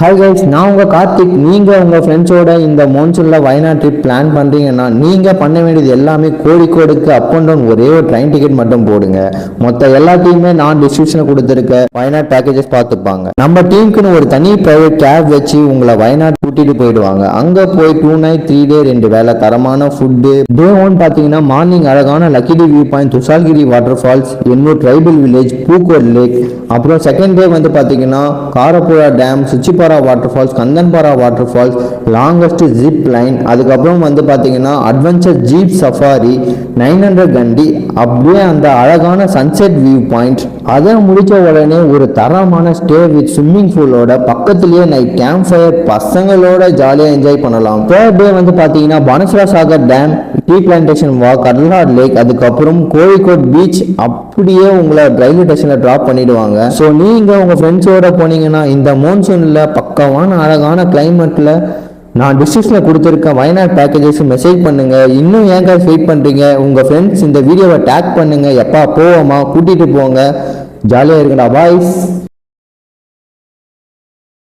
Hi guys, நான் உங்கள் கார்த்திக். நீங்கள் உங்கள் ஃப்ரெண்ட்ஸோட இந்த மோன்சூனில் வயநாடு ட்ரிப் பிளான் பண்ணுறீங்கன்னா நீங்கள் பண்ண வேண்டியது எல்லாமே கோழிக்கோடுக்கு அப் அண்ட் டவுன் ஒரே ஒரு ட்ரெயின் டிக்கெட் மட்டும் போடுங்க. மொத்த எல்லாத்தையுமே நான் டிஸ்கிரிப்ஷனில் கொடுத்துருக்க வயநாடு பேக்கேஜஸ் பார்த்துப்பாங்க. நம்ம டீமுக்குன்னு ஒரு தனி ப்ரைவேட் கேப் வச்சு உங்களை வயநாடு கூட்டிகிட்டு போயிடுவாங்க. அங்கே போய் 2 நைட் 3 டே 2 வேலை தரமான ஃபுட்டு. டே 1 பார்த்தீங்கன்னா மார்னிங் அழகான Lakkidi view point, Thusharagiri water falls, Ennur tribal village, Pookode lake. அப்புறம் செகண்ட் டே வந்து பார்த்தீங்கன்னா Karapuzha dam, Soochipara water falls, Kanthanpara water falls, longest zip line. அதுக்கப்புறம் வந்து பார்த்தீங்கன்னா அட்வென்ச்சர் ஜீப் சஃபாரி, 900 கண்டி, அப்படியே அந்த அழகான சன்செட் வியூ பாயிண்ட். அதை முடிச்ச உடனே ஒரு தரமான ஸ்டே வித் ஸ்விம்மிங் பூலோட பக்கத்துலேயே நைட் கேம்ப் ஃபயர், பசங்களோட ஜாலியாக என்ஜாய் பண்ணலாம். தேர்ட் டே வந்து பார்த்தீங்கன்னா Banasura Sagar dam, tea plantation walk, Kadalnadu lake, அதுக்கப்புறம் கோழிக்கோட் பீச். அப்படியே உங்களை ரயில்வே ஸ்டேஷனில் ட்ராப் பண்ணிடுவாங்க. ஸோ நீங்கள் உங்கள் ஃப்ரெண்ட்ஸோட போனீங்கன்னா இந்த மோன்சூனில் பக்கமான அழகான கிளைமேட்டில் நான் டிஸ்கிரிப்ஷனில் கொடுத்துருக்க வயநாடு பேக்கேஜஸ் மெசேஜ் பண்ணுங்கள். இன்னும் ஏங்க வெயிட் பண்ணுறீங்க? உங்கள் ஃப்ரெண்ட்ஸ் இந்த வீடியோவை டேக் பண்ணுங்கள். எப்பா போவோமா, கூட்டிகிட்டு போங்க, ஜாலியாக இருக்குடா பாய்ஸ்.